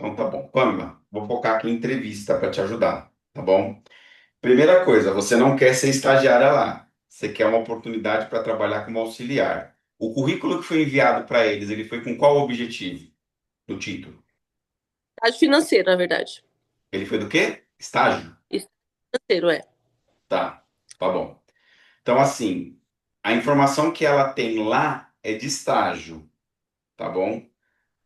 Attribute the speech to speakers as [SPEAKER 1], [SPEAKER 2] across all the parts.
[SPEAKER 1] Então tá bom. Pamela, vou focar aqui em entrevista para te ajudar, tá bom? Primeira coisa, você não quer ser estagiária lá. Você quer uma oportunidade para trabalhar como auxiliar. O currículo que foi enviado para eles, ele foi com qual objetivo do título?
[SPEAKER 2] Estágio financeiro, na verdade.
[SPEAKER 1] Ele foi do quê? Estágio?
[SPEAKER 2] Estágio financeiro, é.
[SPEAKER 1] Tá, tá bom. Então, assim, a informação que ela tem lá é de estágio, tá bom?
[SPEAKER 2] Sim.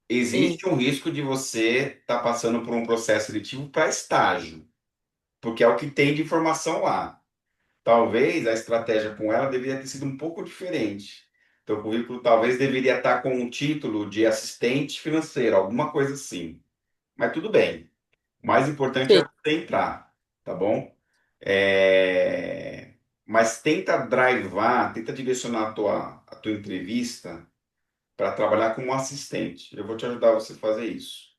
[SPEAKER 1] Existe um risco de você estar passando por um processo seletivo para estágio, porque é o que tem de informação lá. Talvez a estratégia com ela deveria ter sido um pouco diferente. Teu currículo talvez deveria estar com um título de assistente financeiro, alguma coisa assim. Mas tudo bem. O mais importante é
[SPEAKER 2] Sim.
[SPEAKER 1] você entrar, tá bom? Mas tenta drivar, tenta direcionar a tua entrevista para trabalhar como assistente. Eu vou te ajudar você a fazer isso.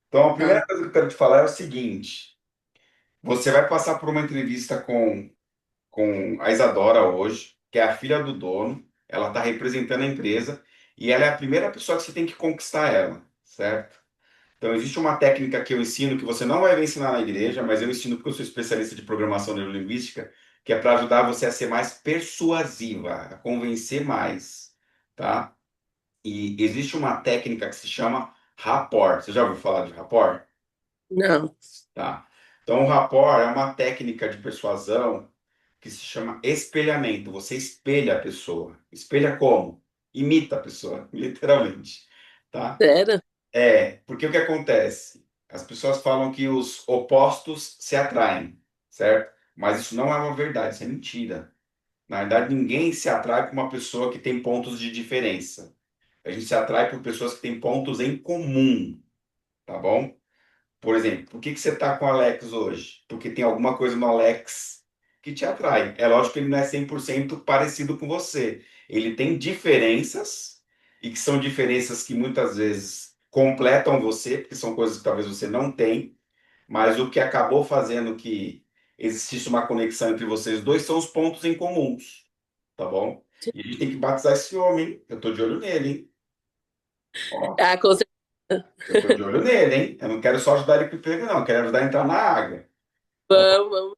[SPEAKER 1] Então, a primeira
[SPEAKER 2] Tá.
[SPEAKER 1] coisa que eu quero te falar é o seguinte: você vai passar por uma entrevista com a Isadora hoje, que é a filha do dono. Ela está representando a empresa e ela é a primeira pessoa que você tem que conquistar ela, certo? Então, existe uma técnica que eu ensino que você não vai ver ensinar na igreja, mas eu ensino porque eu sou especialista de programação neurolinguística, que é para ajudar você a ser mais persuasiva, a convencer mais, tá? E existe uma técnica que se chama rapport. Você já ouviu falar de rapport?
[SPEAKER 2] Não.
[SPEAKER 1] Tá. Então, o rapport é uma técnica de persuasão que se chama espelhamento. Você espelha a pessoa. Espelha como? Imita a pessoa, literalmente. Tá?
[SPEAKER 2] Sério?
[SPEAKER 1] Porque o que acontece? As pessoas falam que os opostos se atraem, certo? Mas isso não é uma verdade, isso é mentira. Na verdade, ninguém se atrai por uma pessoa que tem pontos de diferença. A gente se atrai por pessoas que têm pontos em comum, tá bom? Por exemplo, por que que você está com o Alex hoje? Porque tem alguma coisa no Alex que te atrai. É lógico que ele não é 100% parecido com você. Ele tem diferenças, e que são diferenças que muitas vezes completam você, porque são coisas que talvez você não tem, mas o que acabou fazendo que existisse uma conexão entre vocês dois são os pontos em comuns, tá bom?
[SPEAKER 2] Sim.
[SPEAKER 1] E a gente tem que batizar esse homem. Eu tô de olho nele, hein? Ó,
[SPEAKER 2] Ah, com certeza.
[SPEAKER 1] eu tô de olho nele, hein? Eu não quero só ajudar ele com o emprego, não. Eu quero ajudar a entrar na água.
[SPEAKER 2] Vamos, vamos.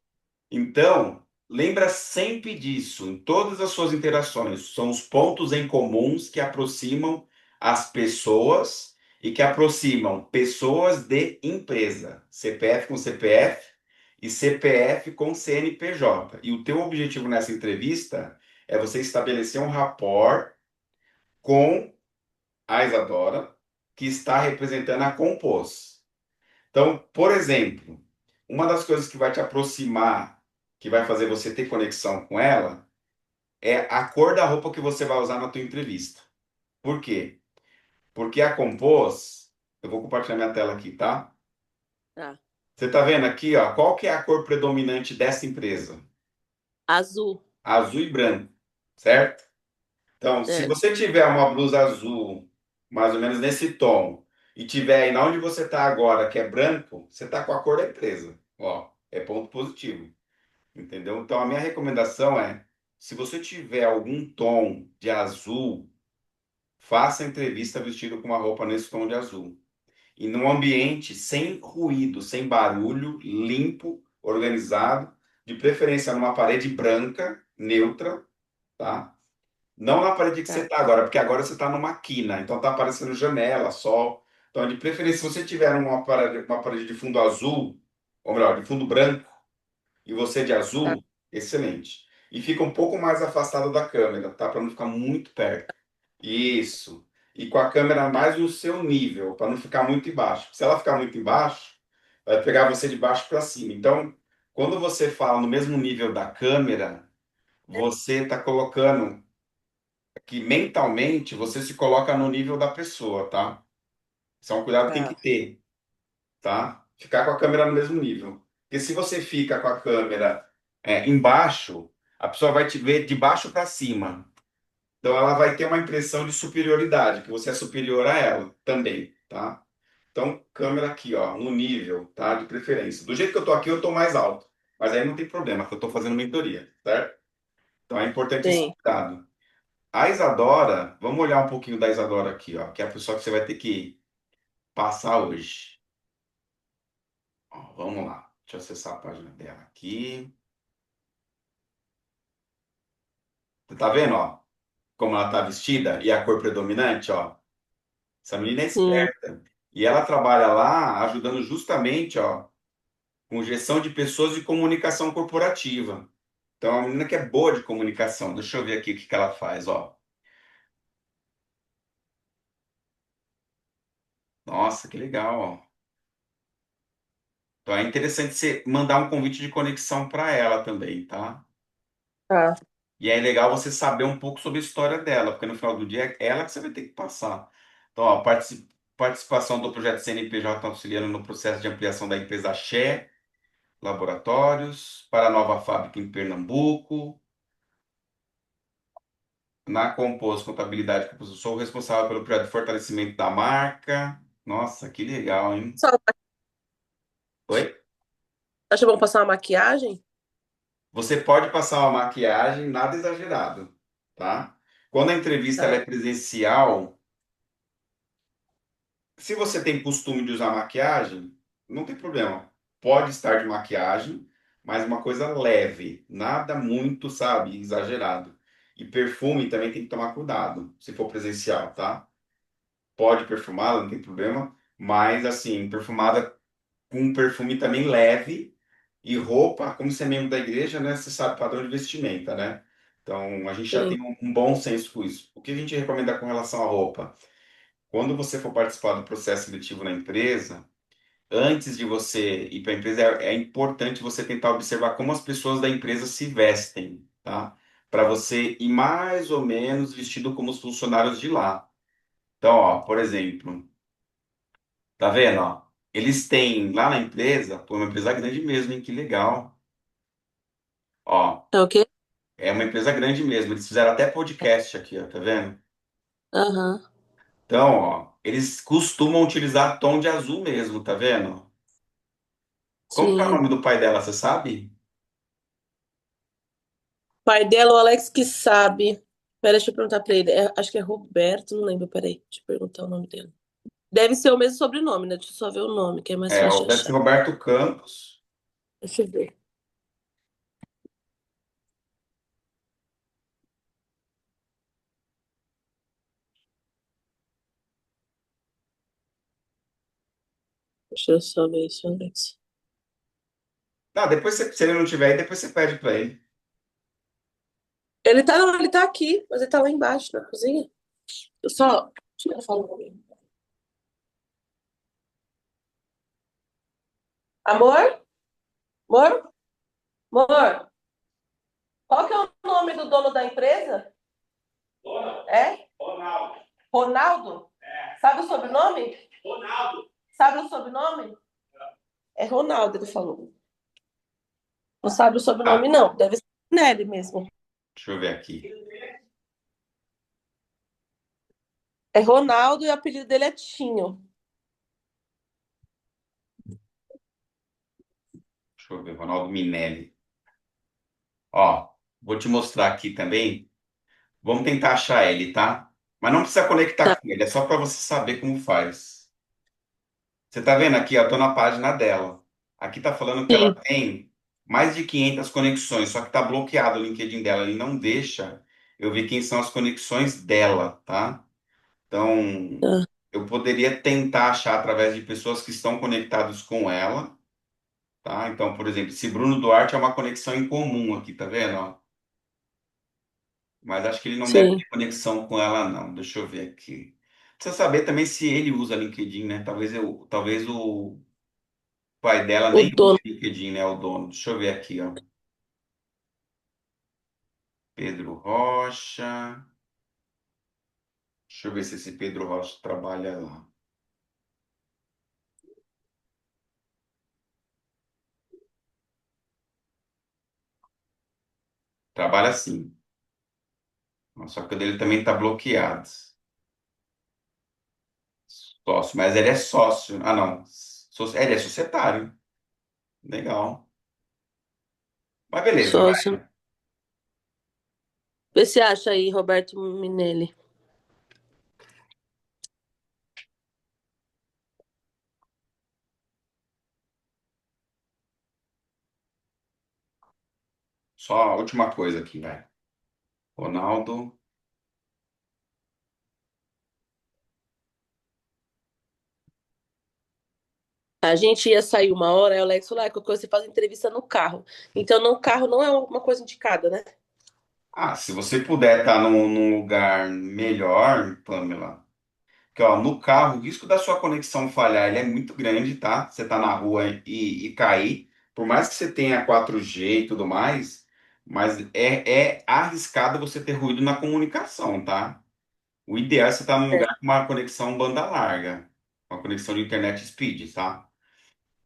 [SPEAKER 1] Então, lembra sempre disso, em todas as suas interações. São os pontos em comuns que aproximam as pessoas e que aproximam pessoas de empresa. CPF com CPF e CPF com CNPJ. E o teu objetivo nessa entrevista é você estabelecer um rapport com a Isadora, que está representando a Compos. Então, por exemplo, uma das coisas que vai te aproximar, que vai fazer você ter conexão com ela, é a cor da roupa que você vai usar na tua entrevista. Por quê? Porque a Compos, eu vou compartilhar minha tela aqui, tá?
[SPEAKER 2] Tá.
[SPEAKER 1] Você tá vendo aqui, ó, qual que é a cor predominante dessa empresa?
[SPEAKER 2] Azul.
[SPEAKER 1] Azul e branco, certo? Então, se
[SPEAKER 2] Certo.
[SPEAKER 1] você tiver uma blusa azul, mais ou menos nesse tom, e tiver aí na onde você está agora, que é branco, você está com a cor da empresa. Ó, é ponto positivo. Entendeu? Então, a minha recomendação é, se você tiver algum tom de azul, faça a entrevista vestido com uma roupa nesse tom de azul. E num ambiente sem ruído, sem barulho, limpo, organizado, de preferência numa parede branca, neutra, tá? Não na parede que você
[SPEAKER 2] Tá.
[SPEAKER 1] está agora, porque agora você está numa quina, então está aparecendo janela, sol. Então, de preferência, se você tiver uma parede de fundo azul, ou melhor, de fundo branco, e você de
[SPEAKER 2] Tá.
[SPEAKER 1] azul, excelente. E fica um pouco mais afastado da câmera, tá? Para não ficar muito perto. Isso. E com a câmera mais no seu nível, para não ficar muito embaixo. Se ela ficar muito embaixo, vai pegar você de baixo para cima. Então, quando você fala no mesmo nível da câmera, você está colocando que mentalmente você se coloca no nível da pessoa, tá? Isso é um cuidado que tem que
[SPEAKER 2] Tá.
[SPEAKER 1] ter, tá? Ficar com a câmera no mesmo nível. Porque se você fica com a câmera embaixo, a pessoa vai te ver de baixo para cima. Então ela vai ter uma impressão de superioridade, que você é superior a ela também, tá? Então, câmera aqui, ó, no nível, tá? De preferência. Do jeito que eu tô aqui, eu tô mais alto. Mas aí não tem problema, porque eu tô fazendo mentoria, certo? Então é importante esse
[SPEAKER 2] Sim.
[SPEAKER 1] cuidado. A Isadora, vamos olhar um pouquinho da Isadora aqui, ó, que é a pessoa que você vai ter que passar hoje. Ó, vamos lá. Deixa eu acessar a página dela aqui. Você tá vendo, ó, como ela tá vestida e a cor predominante, ó? Essa menina é
[SPEAKER 2] Sim.
[SPEAKER 1] esperta. E ela trabalha lá ajudando justamente, ó, com gestão de pessoas e comunicação corporativa. Então, é uma menina que é boa de comunicação. Deixa eu ver aqui o que que ela faz, ó. Nossa, que legal, ó. Então, é interessante você mandar um convite de conexão para ela também, tá?
[SPEAKER 2] Tá.
[SPEAKER 1] E é legal você saber um pouco sobre a história dela, porque no final do dia é ela que você vai ter que passar. Então, ó, participação do projeto CNPJ auxiliando no processo de ampliação da empresa Xé, Laboratórios, para a nova fábrica em Pernambuco. Na Compôs Contabilidade, que eu sou o responsável pelo projeto de fortalecimento da marca. Nossa, que legal, hein?
[SPEAKER 2] Só,
[SPEAKER 1] Oi?
[SPEAKER 2] acha bom passar uma maquiagem?
[SPEAKER 1] Você pode passar uma maquiagem, nada exagerado, tá? Quando a entrevista ela
[SPEAKER 2] Tá.
[SPEAKER 1] é presencial, se você tem costume de usar maquiagem, não tem problema. Pode estar de maquiagem, mas uma coisa leve, nada muito, sabe, exagerado. E perfume também tem que tomar cuidado, se for presencial, tá? Pode perfumada, não tem problema, mas assim, perfumada com um perfume também leve e roupa, como você é membro da igreja, né? Você sabe padrão de vestimenta, né? Então, a gente já
[SPEAKER 2] Sim.
[SPEAKER 1] tem um bom senso com isso. O que a gente recomenda com relação à roupa? Quando você for participar do processo seletivo na empresa, antes de você ir para a empresa, é importante você tentar observar como as pessoas da empresa se vestem, tá? Para você ir mais ou menos vestido como os funcionários de lá. Então, ó, por exemplo, tá vendo, ó? Eles têm lá na empresa, pô, é uma empresa grande mesmo, hein? Que legal. Ó,
[SPEAKER 2] Tá ok?
[SPEAKER 1] é uma empresa grande mesmo. Eles fizeram até podcast aqui, ó, tá vendo?
[SPEAKER 2] Aham.
[SPEAKER 1] Então, ó, eles costumam utilizar tom de azul mesmo, tá vendo? Como que é o
[SPEAKER 2] Sim.
[SPEAKER 1] nome do pai dela, você sabe?
[SPEAKER 2] Pai dela, o Alex que sabe. Pera, deixa eu perguntar pra ele. Acho que é Roberto, não lembro, peraí. Deixa eu perguntar o nome dele. Deve ser o mesmo sobrenome, né? Deixa eu só ver o nome, que é mais
[SPEAKER 1] É,
[SPEAKER 2] fácil de
[SPEAKER 1] deve ser
[SPEAKER 2] achar.
[SPEAKER 1] Roberto Campos.
[SPEAKER 2] Deixa eu ver. Deixa eu só ver isso, Alex.
[SPEAKER 1] Não, depois se ele não tiver aí, depois você pede pra ele.
[SPEAKER 2] Ele tá, não, ele tá aqui, mas ele tá lá embaixo, na cozinha. Eu só. Deixa eu falar comigo. Amor? Amor? Amor? Qual que é o nome do dono da empresa? É? Ronaldo? Sabe o sobrenome? Sabe o sobrenome? É Ronaldo, ele falou. Não sabe o sobrenome,
[SPEAKER 1] Ah,
[SPEAKER 2] não. Deve ser Nelly mesmo.
[SPEAKER 1] deixa eu ver aqui.
[SPEAKER 2] É Ronaldo e o apelido dele é Tinho.
[SPEAKER 1] Deixa eu ver, Ronaldo Minelli. Ó, vou te mostrar aqui também. Vamos tentar achar ele, tá? Mas não precisa conectar
[SPEAKER 2] Tá.
[SPEAKER 1] com ele, é só para você saber como faz. Você tá vendo aqui, ó, tô na página dela. Aqui tá falando que ela
[SPEAKER 2] Sim.
[SPEAKER 1] tem mais de 500 conexões, só que tá bloqueado o LinkedIn dela. Ele não deixa eu ver quem são as conexões dela, tá? Então,
[SPEAKER 2] Tá.
[SPEAKER 1] eu poderia tentar achar através de pessoas que estão conectadas com ela, tá? Então, por exemplo, se Bruno Duarte é uma conexão em comum aqui, tá vendo, ó? Mas acho que ele não deve
[SPEAKER 2] Sim.
[SPEAKER 1] ter conexão com ela, não. Deixa eu ver aqui. Precisa saber também se ele usa LinkedIn, né? Talvez o pai dela
[SPEAKER 2] O
[SPEAKER 1] nem use
[SPEAKER 2] dono.
[SPEAKER 1] LinkedIn, né? O dono. Deixa eu ver aqui, ó. Pedro Rocha. Deixa eu ver se esse Pedro Rocha trabalha lá. Trabalha sim. Só que o dele também tá bloqueado. Sócio, mas ele é sócio. Ah, não. Ele é societário. Legal. Mas beleza,
[SPEAKER 2] Sócio.
[SPEAKER 1] vai.
[SPEAKER 2] Vê se acha aí, Roberto Minelli.
[SPEAKER 1] Só a última coisa aqui, vai. Ronaldo.
[SPEAKER 2] A gente ia sair uma hora, aí o Alex falou, qualquer coisa você faz entrevista no carro. Então, no carro não é uma coisa indicada, né?
[SPEAKER 1] Ah, se você puder estar num lugar melhor, Pamela. Porque, ó, no carro, o risco da sua conexão falhar, ele é muito grande, tá? Você tá na rua e cair. Por mais que você tenha 4G e tudo mais, mas é arriscado você ter ruído na comunicação, tá? O ideal é você estar num
[SPEAKER 2] É,
[SPEAKER 1] lugar com uma conexão banda larga, uma conexão de internet speed, tá?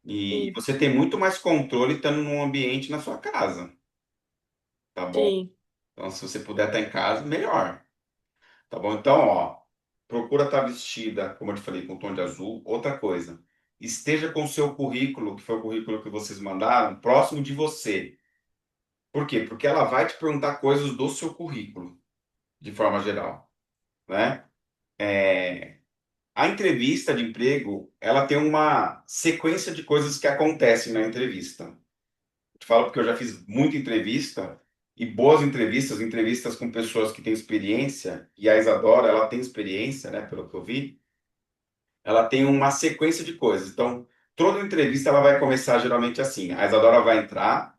[SPEAKER 1] E
[SPEAKER 2] sim,
[SPEAKER 1] você tem muito mais controle estando num ambiente na sua casa, tá bom?
[SPEAKER 2] sim.
[SPEAKER 1] Então, se você puder estar em casa, melhor, tá bom? Então, ó, procura estar vestida, como eu te falei, com tom de azul. Outra coisa, esteja com o seu currículo, que foi o currículo que vocês mandaram, próximo de você. Por quê? Porque ela vai te perguntar coisas do seu currículo, de forma geral, né? A entrevista de emprego, ela tem uma sequência de coisas que acontecem na entrevista. Te falo porque eu já fiz muita entrevista e boas entrevistas, entrevistas com pessoas que têm experiência, e a Isadora, ela tem experiência, né, pelo que eu vi, ela tem uma sequência de coisas. Então, toda entrevista ela vai começar geralmente assim. A Isadora vai entrar,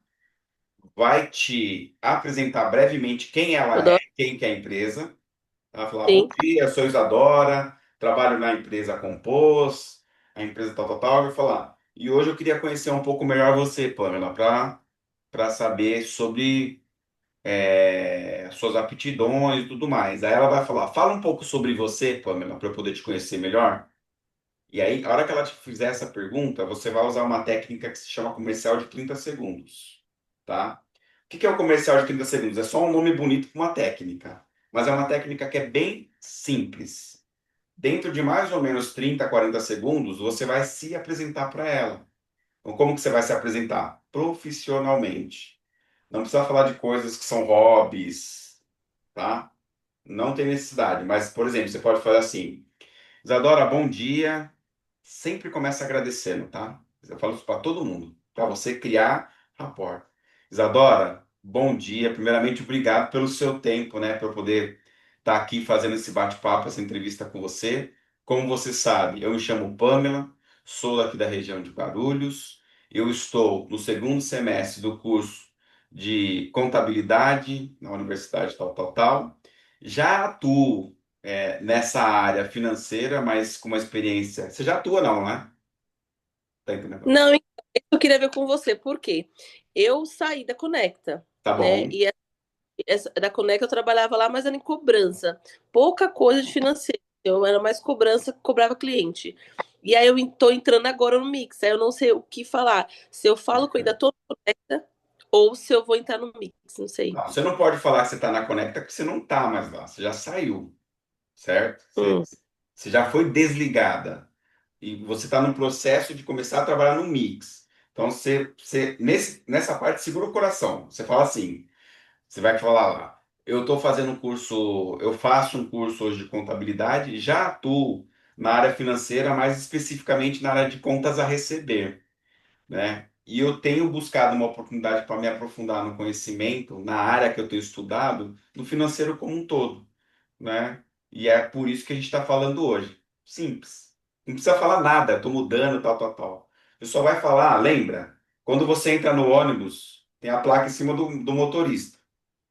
[SPEAKER 1] vai te apresentar brevemente quem ela é,
[SPEAKER 2] Adoro,
[SPEAKER 1] quem que é a empresa. Ela vai falar, bom
[SPEAKER 2] sim.
[SPEAKER 1] dia, eu sou Isadora, trabalho na empresa Compôs, a empresa tal, tal, tal. Eu vou falar, e hoje eu queria conhecer um pouco melhor você, Pamela, para saber sobre suas aptidões e tudo mais. Aí ela vai falar, fala um pouco sobre você, Pamela, para eu poder te conhecer melhor. E aí, a hora que ela te fizer essa pergunta, você vai usar uma técnica que se chama comercial de 30 segundos, tá? O que que é o comercial de 30 segundos? É só um nome bonito para uma técnica, mas é uma técnica que é bem simples. Dentro de mais ou menos 30, 40 segundos, você vai se apresentar para ela. Então, como que você vai se apresentar? Profissionalmente. Não precisa falar de coisas que são hobbies, tá? Não tem necessidade, mas, por exemplo, você pode fazer assim: Isadora, bom dia. Sempre começa agradecendo, tá? Eu falo isso para todo mundo, para você criar rapport. Isadora, bom dia. Primeiramente, obrigado pelo seu tempo, né, para eu poder estar aqui fazendo esse bate-papo, essa entrevista com você. Como você sabe, eu me chamo Pamela, sou aqui da região de Guarulhos. Eu estou no segundo semestre do curso de contabilidade na universidade tal, tal, tal. Já atuo nessa área financeira, mas com uma experiência. Você já atua, não, né? Tá entendendo?
[SPEAKER 2] Não, eu queria ver com você, por quê? Eu saí da Conecta,
[SPEAKER 1] Tá
[SPEAKER 2] né?
[SPEAKER 1] bom.
[SPEAKER 2] E da Conecta eu trabalhava lá, mas era em cobrança. Pouca coisa de financeiro. Eu era mais cobrança, cobrava cliente. E aí eu tô entrando agora no Mix. Aí eu não sei o que falar. Se eu falo que eu ainda tô na Conecta ou se eu vou entrar no Mix, não sei.
[SPEAKER 1] Não, você não pode falar que você está na Conecta porque você não está mais lá. Você já saiu, certo? Você,
[SPEAKER 2] Hum.
[SPEAKER 1] você já foi desligada. E você está no processo de começar a trabalhar no Mix. Então, nessa parte, segura o coração. Você fala assim, você vai falar lá, eu estou fazendo um curso, eu faço um curso hoje de contabilidade, já atuo na área financeira, mais especificamente na área de contas a receber, né? E eu tenho buscado uma oportunidade para me aprofundar no conhecimento, na área que eu tenho estudado, no financeiro como um todo, né? E é por isso que a gente está falando hoje. Simples. Não precisa falar nada, estou mudando, tal, tal, tal. Eu só vai falar, lembra, quando você entra no ônibus, tem a placa em cima do motorista.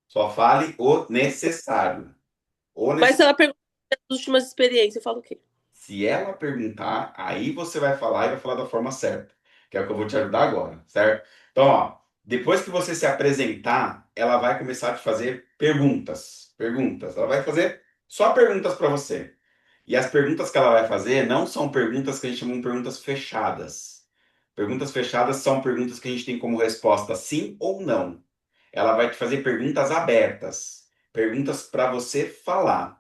[SPEAKER 1] Só fale o necessário. O
[SPEAKER 2] Mas se
[SPEAKER 1] necessário.
[SPEAKER 2] ela perguntar as últimas experiências, eu falo o quê?
[SPEAKER 1] Se ela perguntar, aí você vai falar e vai falar da forma certa, que é o que eu vou te ajudar agora, certo? Então, ó, depois que você se apresentar, ela vai começar a te fazer perguntas. Perguntas. Ela vai fazer só perguntas para você. E as perguntas que ela vai fazer não são perguntas que a gente chama de perguntas fechadas. Perguntas fechadas são perguntas que a gente tem como resposta sim ou não. Ela vai te fazer perguntas abertas, perguntas para você falar.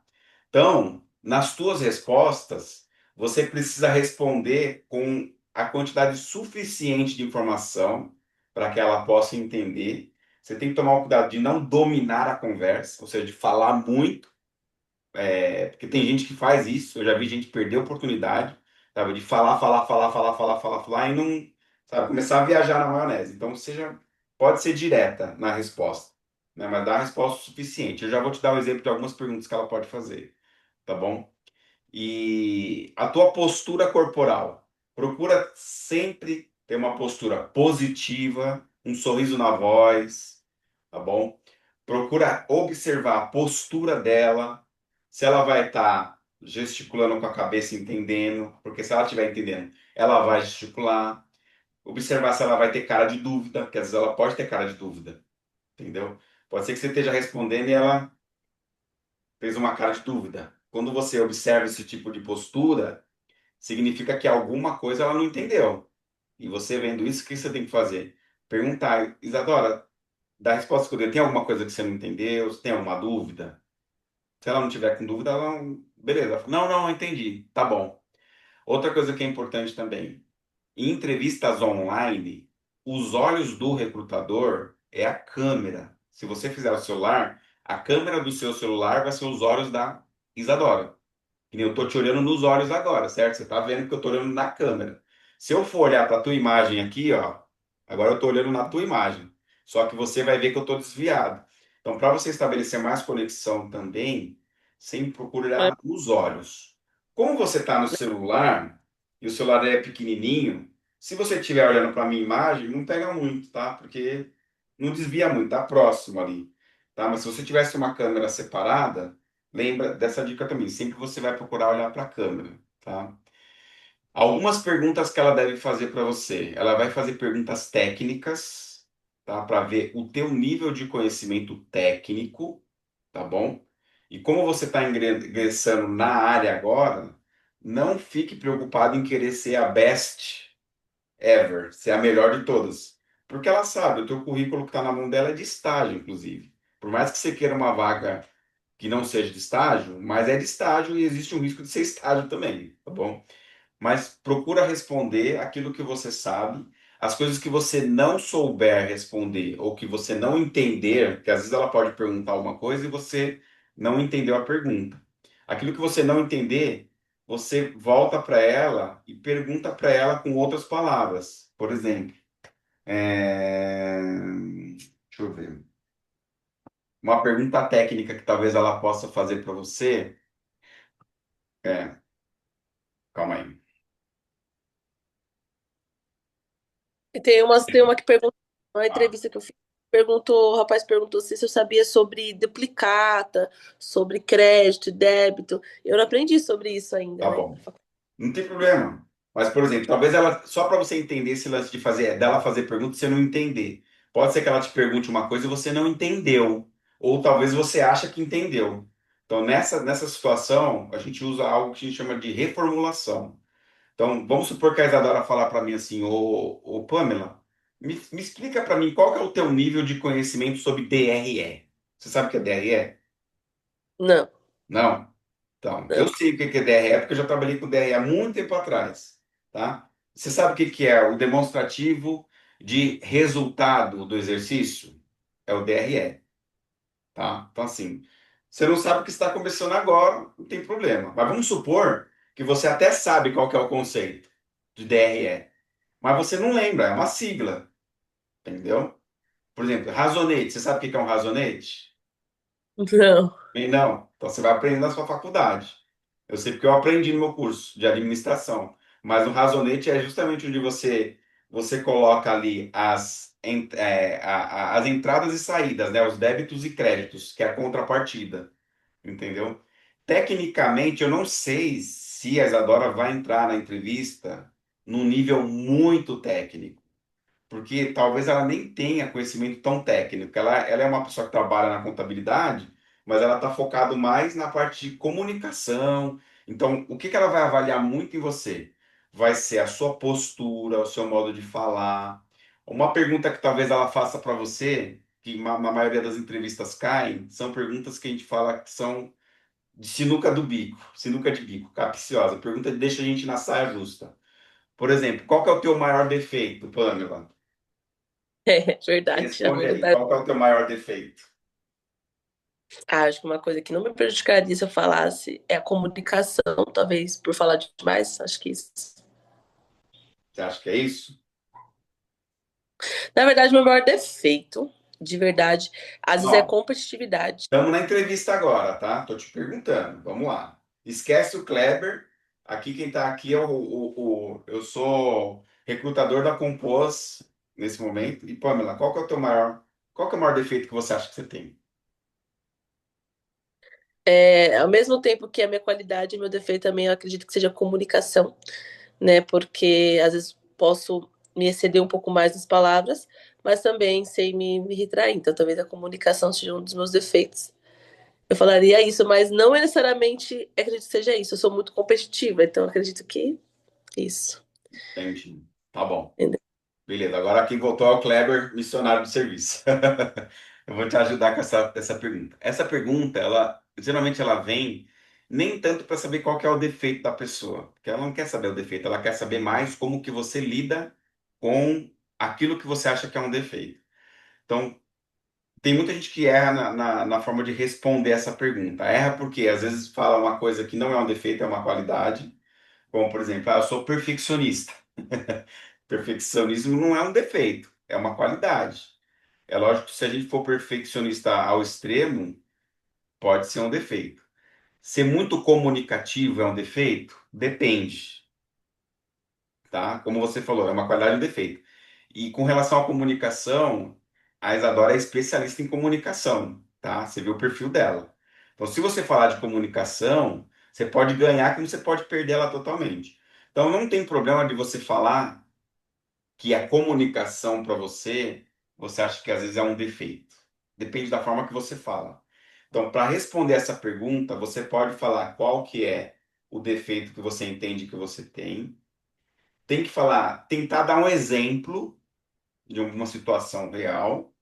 [SPEAKER 1] Então, nas tuas respostas, você precisa responder com a quantidade suficiente de informação para que ela possa entender. Você tem que tomar o cuidado de não dominar a conversa, ou seja, de falar muito, porque tem gente que faz isso. Eu já vi gente perder a oportunidade, sabe, de falar, falar, falar, falar, falar, falar, falar e não, sabe, começar a viajar na maionese. Então, seja. pode ser direta na resposta, né? Mas dá a resposta suficiente. Eu já vou te dar um exemplo de algumas perguntas que ela pode fazer, tá bom? E a tua postura corporal. Procura sempre ter uma postura positiva, um sorriso na voz, tá bom? Procura observar a postura dela, se ela vai estar gesticulando com a cabeça, entendendo, porque se ela estiver entendendo, ela vai gesticular. Observar se ela vai ter cara de dúvida, porque às vezes ela pode ter cara de dúvida, entendeu? Pode ser que você esteja respondendo e ela fez uma cara de dúvida. Quando você observa esse tipo de postura, significa que alguma coisa ela não entendeu. E você vendo isso, o que você tem que fazer? Perguntar, Isadora, da resposta que eu dei, tem alguma coisa que você não entendeu? Você tem alguma dúvida? Se ela não tiver com dúvida, ela não... Beleza. Ela fala, não, não, eu entendi. Tá bom. Outra coisa que é importante também. Em entrevistas online, os olhos do recrutador é a câmera. Se você fizer o celular, a câmera do seu celular vai ser os olhos da Isadora. Que nem eu tô te olhando nos olhos agora, certo? Você tá vendo que eu tô olhando na câmera. Se eu for olhar para tua imagem aqui, ó, agora eu tô olhando na tua imagem. Só que você vai ver que eu tô desviado. Então, para você estabelecer mais conexão também, sempre procure olhar nos olhos. Como você tá no celular e o celular é pequenininho, se você estiver olhando para minha imagem, não pega muito, tá? Porque não desvia muito, tá próximo ali, tá? Mas se você tivesse uma câmera separada, lembra dessa dica também. Sempre você vai procurar olhar para a câmera, tá? Algumas perguntas que ela deve fazer para você. Ela vai fazer perguntas técnicas, tá? Para ver o teu nível de conhecimento técnico, tá bom? E como você está ingressando na área agora, não fique preocupado em querer ser a best ever, ser a melhor de todas. Porque ela sabe, o teu currículo que está na mão dela é de estágio, inclusive. Por mais que você queira uma vaga que não seja de estágio, mas é de estágio e existe um risco de ser estágio também, tá bom? Mas procura responder aquilo que você sabe, as coisas que você não souber responder ou que você não entender, que às vezes ela pode perguntar uma coisa e você não entendeu a pergunta. Aquilo que você não entender, você volta para ela e pergunta para ela com outras palavras. Por exemplo, deixa eu ver. Uma pergunta técnica que talvez ela possa fazer para você é, calma aí.
[SPEAKER 2] E tem uma que perguntou, uma
[SPEAKER 1] Ah,
[SPEAKER 2] entrevista que eu fiz, perguntou, o rapaz perguntou se eu sabia sobre duplicata, sobre crédito, débito. Eu não aprendi sobre isso ainda,
[SPEAKER 1] tá
[SPEAKER 2] né?
[SPEAKER 1] bom. Não tem problema. Mas, por exemplo, talvez ela, só para você entender esse lance de fazer, dela fazer pergunta e você não entender. Pode ser que ela te pergunte uma coisa e você não entendeu. Ou talvez você acha que entendeu. Então, nessa situação, a gente usa algo que a gente chama de reformulação. Então, vamos supor que a Isadora falar para mim assim, ô Pamela, me explica para mim qual que é o teu nível de conhecimento sobre DRE. Você sabe o que é DRE?
[SPEAKER 2] Não,
[SPEAKER 1] Não? Então, eu
[SPEAKER 2] não.
[SPEAKER 1] sei o que que é DRE porque eu já trabalhei com DRE há muito tempo atrás, tá? Você sabe o que que é o demonstrativo de resultado do exercício? É o DRE, tá? Então, assim, você não sabe o que está começando agora, não tem problema. Mas vamos supor que você até sabe qual que é o conceito de DRE, mas você não lembra, é uma sigla, entendeu? Por exemplo, razonete, você sabe o que que é um razonete?
[SPEAKER 2] Não.
[SPEAKER 1] Bem, não. Então você vai aprender na sua faculdade. Eu sei porque eu aprendi no meu curso de administração. Mas o razonete é justamente onde você coloca ali as entradas e saídas, né? Os débitos e créditos, que é a contrapartida. Entendeu? Tecnicamente, eu não sei se a Isadora vai entrar na entrevista num nível muito técnico porque talvez ela nem tenha conhecimento tão técnico. Ela é uma pessoa que trabalha na contabilidade, mas ela está focada mais na parte de comunicação. Então, o que que ela vai avaliar muito em você? Vai ser a sua postura, o seu modo de falar. Uma pergunta que talvez ela faça para você, que na maioria das entrevistas caem, são perguntas que a gente fala que são de sinuca do bico, sinuca de bico, capciosa. Pergunta que deixa a gente na saia justa. Por exemplo, qual que é o teu maior defeito, Pamela?
[SPEAKER 2] É verdade, a
[SPEAKER 1] Responde aí,
[SPEAKER 2] verdade.
[SPEAKER 1] qual que é o teu maior defeito?
[SPEAKER 2] Acho que uma coisa que não me prejudicaria se eu falasse é a comunicação, talvez por falar demais, acho que isso.
[SPEAKER 1] Você acha que é isso?
[SPEAKER 2] Na verdade, meu maior defeito, de verdade, às vezes é
[SPEAKER 1] Ó,
[SPEAKER 2] competitividade.
[SPEAKER 1] estamos na entrevista agora, tá? Tô te perguntando. Vamos lá. Esquece o Kleber. Aqui quem tá aqui é eu sou recrutador da Compos nesse momento. E Pamela, qual que é o maior defeito que você acha que você tem?
[SPEAKER 2] É, ao mesmo tempo que a minha qualidade, meu defeito também, eu acredito que seja a comunicação, né? Porque às vezes posso me exceder um pouco mais nas palavras, mas também sei me retrair. Então, talvez a comunicação seja um dos meus defeitos. Eu falaria isso, mas não necessariamente acredito que seja isso. Eu sou muito competitiva, então acredito que isso.
[SPEAKER 1] Entendi. Tá bom.
[SPEAKER 2] Entendeu?
[SPEAKER 1] Beleza. Agora quem voltou é o Kleber, missionário de serviço. Eu vou te ajudar com essa pergunta. Essa pergunta, ela geralmente ela vem nem tanto para saber qual que é o defeito da pessoa, porque ela não quer saber o defeito, ela quer saber mais como que você lida com aquilo que você acha que é um defeito. Então, tem muita gente que erra na forma de responder essa pergunta. Erra porque às vezes fala uma coisa que não é um defeito, é uma qualidade. Como, por exemplo, eu sou perfeccionista. Perfeccionismo não é um defeito, é uma qualidade. É lógico que se a gente for perfeccionista ao extremo, pode ser um defeito. Ser muito comunicativo é um defeito? Depende, tá? Como você falou, é uma qualidade e um defeito. E com relação à comunicação, a Isadora é especialista em comunicação, tá? Você viu o perfil dela. Então, se você falar de comunicação, você pode ganhar, como você pode perder ela totalmente. Então, não tem problema de você falar que a comunicação para você, você acha que às vezes é um defeito. Depende da forma que você fala. Então, para responder essa pergunta, você pode falar qual que é o defeito que você entende que você tem. Tem que falar, tentar dar um exemplo de uma situação real,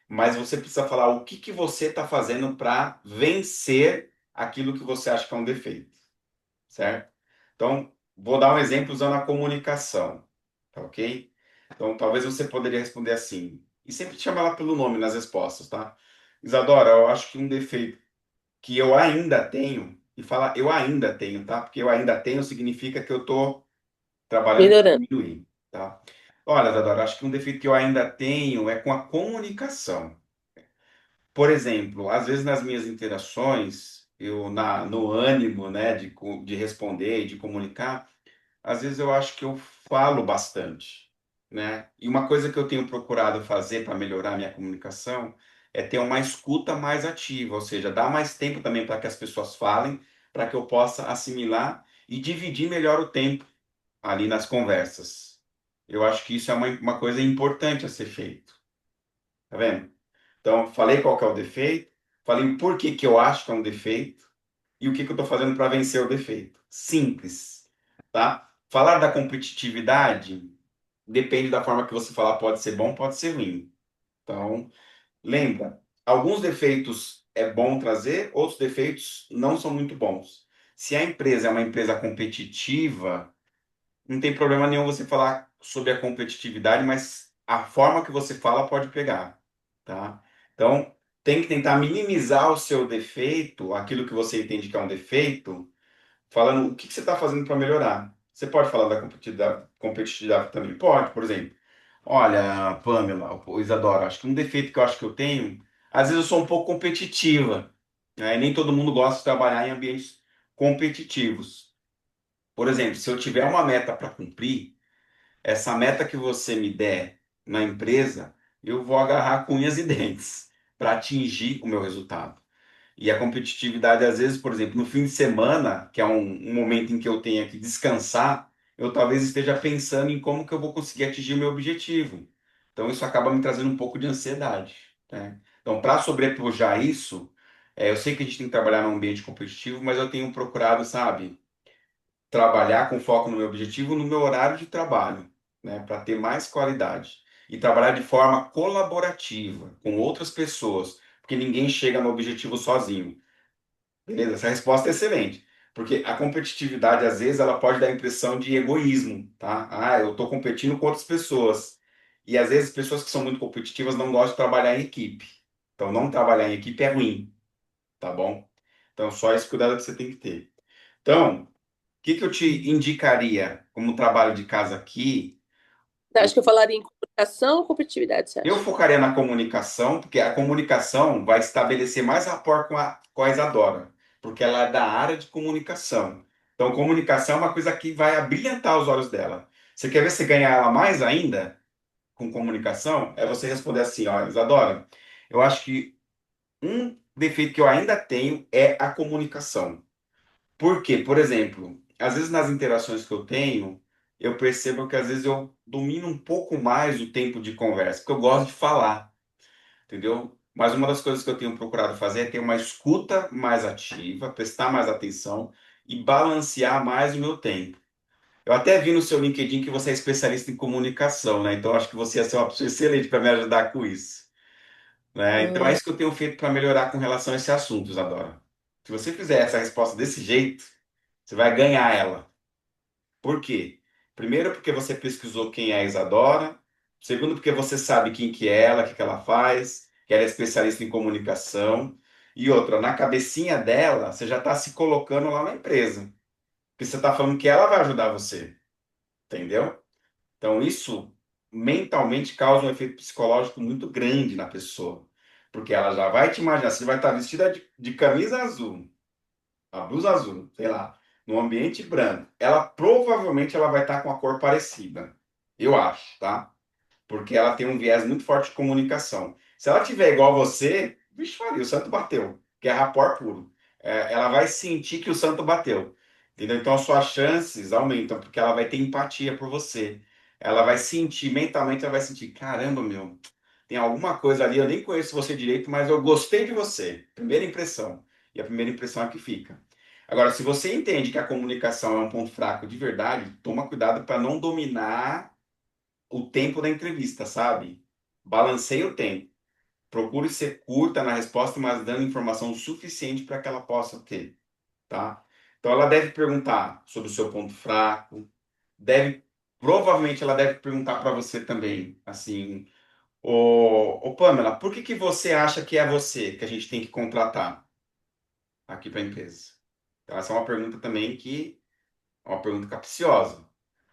[SPEAKER 1] mas você precisa falar o que que você está fazendo para vencer aquilo que você acha que é um defeito, certo? Então, vou dar um exemplo usando a comunicação, tá ok? Então, talvez você poderia responder assim, e sempre chama ela pelo nome nas respostas, tá? Isadora, eu acho que um defeito que eu ainda tenho, e fala eu ainda tenho, tá? Porque eu ainda tenho significa que eu estou trabalhando para
[SPEAKER 2] Melhorando.
[SPEAKER 1] diminuir, tá? Olha, Isadora, acho que um defeito que eu ainda tenho é com a comunicação. Por exemplo, às vezes nas minhas interações, no ânimo, né, de responder e de comunicar, às vezes eu acho que eu falo bastante, né? E uma coisa que eu tenho procurado fazer para melhorar a minha comunicação é ter uma escuta mais ativa, ou seja, dar mais tempo também para que as pessoas falem, para que eu possa assimilar e dividir melhor o tempo ali nas conversas. Eu acho que isso é uma coisa importante a ser feito, tá vendo? Então, falei qual que é o defeito, falei o porquê que eu acho que é um defeito e o que que eu estou fazendo para vencer o defeito. Simples, tá? Falar da competitividade depende da forma que você falar, pode ser bom, pode ser ruim. Então, lembra, alguns defeitos é bom trazer, outros defeitos não são muito bons. Se a empresa é uma empresa competitiva, não tem problema nenhum você falar sobre a competitividade, mas a forma que você fala pode pegar, tá? Então, tem que tentar minimizar o seu defeito, aquilo que você entende que é um defeito, falando o que que você está fazendo para melhorar. Você pode falar da competitividade também? Pode, por exemplo. Olha, Pamela, ou Isadora, acho que um defeito que eu acho que eu tenho, às vezes eu sou um pouco competitiva, né? E nem todo mundo gosta de trabalhar em ambientes competitivos. Por exemplo, se eu tiver uma meta para cumprir, essa meta que você me der na empresa, eu vou agarrar com unhas e dentes para atingir o meu resultado. E a competitividade, às vezes, por exemplo, no fim de semana, que é um momento em que eu tenho que descansar, eu talvez esteja pensando em como que eu vou conseguir atingir o meu objetivo. Então, isso acaba me trazendo um pouco de ansiedade, né? Então, para sobrepujar isso, eu sei que a gente tem que trabalhar num ambiente competitivo, mas eu tenho procurado, sabe, trabalhar com foco no meu objetivo no meu horário de trabalho, né, para ter mais qualidade e trabalhar de forma colaborativa com outras pessoas, porque ninguém chega no objetivo sozinho. Beleza? Essa resposta é excelente, porque a competitividade às vezes ela pode dar a impressão de egoísmo, tá? Ah, eu estou competindo com outras pessoas. E às vezes pessoas que são muito competitivas não gostam de trabalhar em equipe. Então não trabalhar em equipe é ruim, tá bom? Então só esse cuidado que você tem que ter. Então, que eu te indicaria como trabalho de casa aqui?
[SPEAKER 2] Acho que eu falaria em Ação ou competitividade, você
[SPEAKER 1] Eu
[SPEAKER 2] acha?
[SPEAKER 1] focaria na comunicação, porque a comunicação vai estabelecer mais rapport com a Isadora, porque ela é da área de comunicação. Então, comunicação é uma coisa que vai abrilhantar os olhos dela. Você quer ver se ganhar ela mais ainda com comunicação? É você responder assim, ó, Isadora, eu acho que um defeito que eu ainda tenho é a comunicação. Por quê? Por exemplo, às vezes nas interações que eu tenho, eu percebo que às vezes eu domino um pouco mais o tempo de conversa, porque eu gosto de falar, entendeu? Mas uma das coisas que eu tenho procurado fazer é ter uma escuta mais ativa, prestar mais atenção e balancear mais o meu tempo. Eu até vi no seu LinkedIn que você é especialista em comunicação, né? Então acho que você ia ser uma pessoa excelente para me ajudar com isso, né? Então é
[SPEAKER 2] Hum,
[SPEAKER 1] isso que eu tenho feito para melhorar com relação a esse assunto, Isadora. Se você fizer essa resposta desse jeito, você vai ganhar ela. Por quê? Primeiro, porque você pesquisou quem é a Isadora. Segundo, porque você sabe quem que é ela, o que que ela faz, que ela é especialista em comunicação. E outra, na cabecinha dela, você já está se colocando lá na empresa. Porque você está falando que ela vai ajudar você, entendeu? Então, isso mentalmente causa um efeito psicológico muito grande na pessoa. Porque ela já vai te imaginar, você vai estar vestida de camisa azul, a blusa azul, sei lá, no ambiente branco, ela provavelmente ela vai estar com a cor parecida. Eu acho, tá? Porque ela tem um viés muito forte de comunicação. Se ela tiver igual você, vixe Maria, o santo bateu, que é rapport puro. Ela vai sentir que o santo bateu. Entendeu? Então, as suas chances aumentam, porque ela vai ter empatia por você. Ela vai sentir, mentalmente, ela vai sentir, caramba, meu, tem alguma coisa ali, eu nem conheço você direito, mas eu gostei de você. Primeira impressão. E a primeira impressão é a que fica. Agora, se você entende que a comunicação é um ponto fraco de verdade, toma cuidado para não dominar o tempo da entrevista, sabe? Balanceie o tempo. Procure ser curta na resposta, mas dando informação suficiente para que ela possa ter, tá? Então, ela deve perguntar sobre o seu ponto fraco, deve, provavelmente ela deve perguntar para você também, assim, Pamela, por que que você acha que é você que a gente tem que contratar aqui para a empresa? Então, essa é uma pergunta também que é uma pergunta capciosa,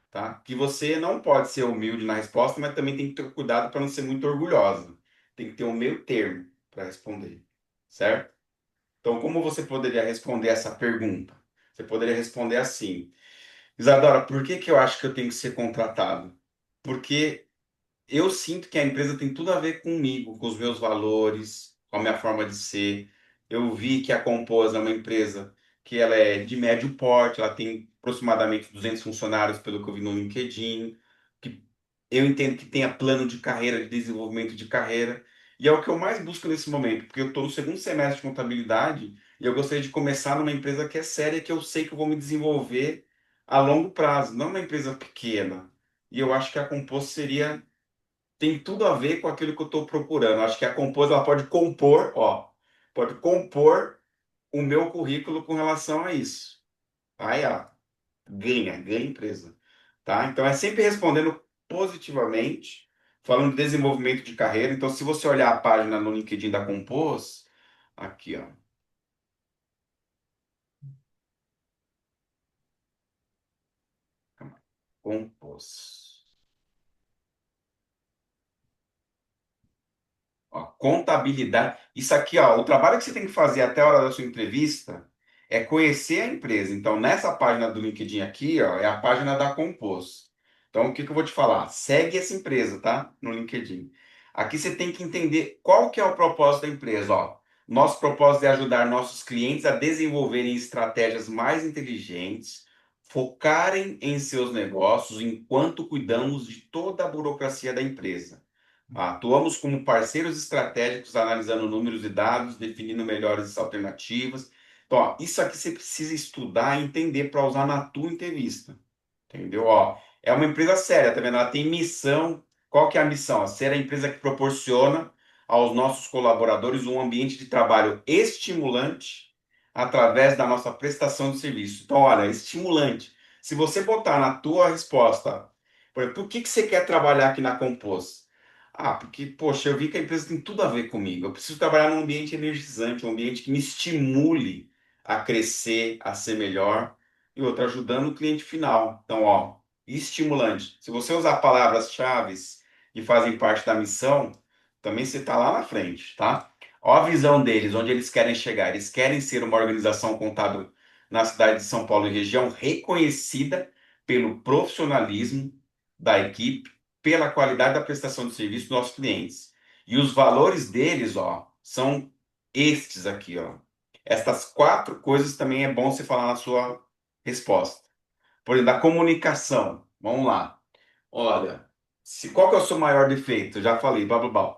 [SPEAKER 1] tá? Que você não pode ser humilde na resposta, mas também tem que ter cuidado para não ser muito orgulhosa. Tem que ter um meio termo para responder, certo? Então, como você poderia responder essa pergunta? Você poderia responder assim: Isadora, por que que eu acho que eu tenho que ser contratado? Porque eu sinto que a empresa tem tudo a ver comigo, com os meus valores, com a minha forma de ser. Eu vi que a Compos é uma empresa que ela é de médio porte, ela tem aproximadamente 200 funcionários, pelo que eu vi no LinkedIn, que eu entendo que tenha plano de carreira, de desenvolvimento de carreira, e é o que eu mais busco nesse momento, porque eu estou no segundo semestre de contabilidade e eu gostaria de começar numa empresa que é séria, que eu sei que eu vou me desenvolver a longo prazo, não uma empresa pequena. E eu acho que a Compos seria tem tudo a ver com aquilo que eu estou procurando. Acho que a Compos ela pode compor, ó, pode compor o meu currículo com relação a isso. Aí, ó, ganha empresa, tá? Então é sempre respondendo positivamente, falando de desenvolvimento de carreira. Então, se você olhar a página no LinkedIn da Compos, aqui, ó, Compos. Ó, contabilidade. Isso aqui, ó, o trabalho que você tem que fazer até a hora da sua entrevista é conhecer a empresa. Então, nessa página do LinkedIn aqui, ó, é a página da Compos. Então, o que que eu vou te falar? Segue essa empresa, tá? No LinkedIn. Aqui você tem que entender qual que é o propósito da empresa, ó. Nosso propósito é ajudar nossos clientes a desenvolverem estratégias mais inteligentes, focarem em seus negócios enquanto cuidamos de toda a burocracia da empresa. Atuamos como parceiros estratégicos, analisando números e dados, definindo melhores alternativas. Então, ó, isso aqui você precisa estudar e entender para usar na tua entrevista. Entendeu? Ó, é uma empresa séria, tá vendo? Ela tem missão. Qual que é a missão? Ser a empresa que proporciona aos nossos colaboradores um ambiente de trabalho estimulante através da nossa prestação de serviço. Então, olha, estimulante. Se você botar na tua resposta, por exemplo, por que que você quer trabalhar aqui na Compos? Ah, porque, poxa, eu vi que a empresa tem tudo a ver comigo. Eu preciso trabalhar num ambiente energizante, um ambiente que me estimule a crescer, a ser melhor e outra ajudando o cliente final. Então, ó, estimulante. Se você usar palavras-chave que fazem parte da missão, também você está lá na frente, tá? Ó a visão deles, onde eles querem chegar. Eles querem ser uma organização contábil na cidade de São Paulo e região reconhecida pelo profissionalismo da equipe, pela qualidade da prestação de serviço dos nossos clientes. E os valores deles, ó, são estes aqui, ó. Estas quatro coisas também é bom você falar na sua resposta. Por exemplo, da comunicação. Vamos lá. Olha, qual que é o seu maior defeito? Eu já falei, blá blá blá.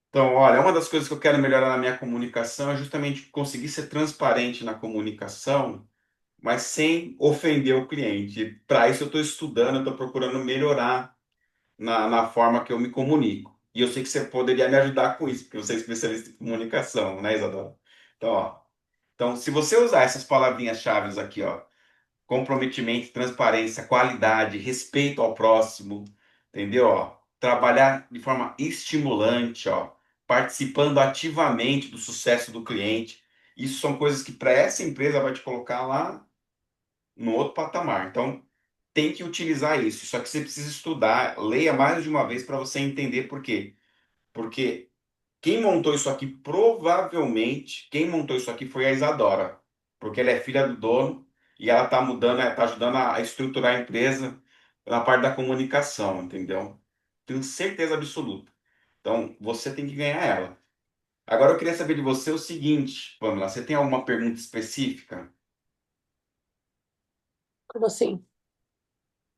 [SPEAKER 1] Então, olha, uma das coisas que eu quero melhorar na minha comunicação é justamente conseguir ser transparente na comunicação, mas sem ofender o cliente. Para isso, eu estou estudando, eu estou procurando melhorar na forma que eu me comunico. E eu sei que você poderia me ajudar com isso, porque você é especialista em comunicação, né, Isadora? Então, ó, então, se você usar essas palavrinhas-chave aqui, ó, comprometimento, transparência, qualidade, respeito ao próximo, entendeu? Ó, trabalhar de forma estimulante, ó, participando ativamente do sucesso do cliente. Isso são coisas que para essa empresa vai te colocar lá no outro patamar. Então, tem que utilizar isso. Só que você precisa estudar, leia mais de uma vez para você entender por quê. Porque quem montou isso aqui, provavelmente, quem montou isso aqui foi a Isadora, porque ela é filha do dono e ela está mudando, está ajudando a estruturar a empresa na parte da comunicação, entendeu? Tenho certeza absoluta. Então, você tem que ganhar ela. Agora, eu queria saber de você o seguinte, Pamela, você tem alguma pergunta específica?
[SPEAKER 2] Como assim?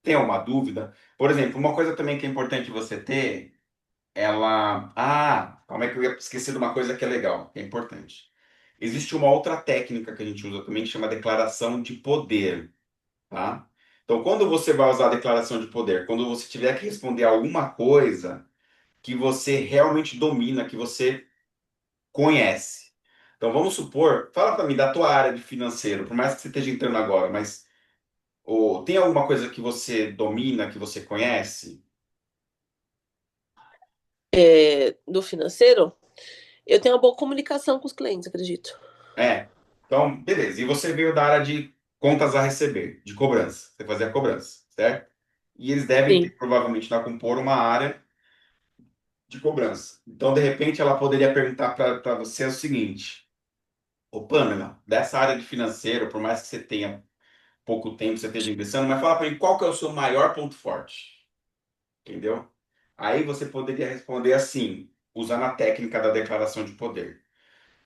[SPEAKER 1] Tem alguma dúvida? Por exemplo, uma coisa também que é importante você ter, ela... Ah, calma aí que eu ia esquecer de uma coisa que é legal, que é importante. Existe uma outra técnica que a gente usa também que chama declaração de poder, tá? Então, quando você vai usar a declaração de poder, quando você tiver que responder alguma coisa que você realmente domina, que você conhece. Então, vamos supor, fala para mim da tua área de financeiro, por mais que você esteja entrando agora, mas tem alguma coisa que você domina, que você conhece?
[SPEAKER 2] Do financeiro, eu tenho uma boa comunicação com os clientes, acredito.
[SPEAKER 1] É. Então, beleza. E você veio da área de contas a receber, de cobrança. Você fazia cobrança, certo? E eles devem ter,
[SPEAKER 2] Sim.
[SPEAKER 1] provavelmente, na Compor uma área de cobrança. Então, de repente, ela poderia perguntar para você o seguinte: Ô Pamela, dessa área de financeiro, por mais que você tenha pouco tempo, você esteja ingressando, mas fala para mim qual que é o seu maior ponto forte, entendeu? Aí você poderia responder assim, usando a técnica da declaração de poder.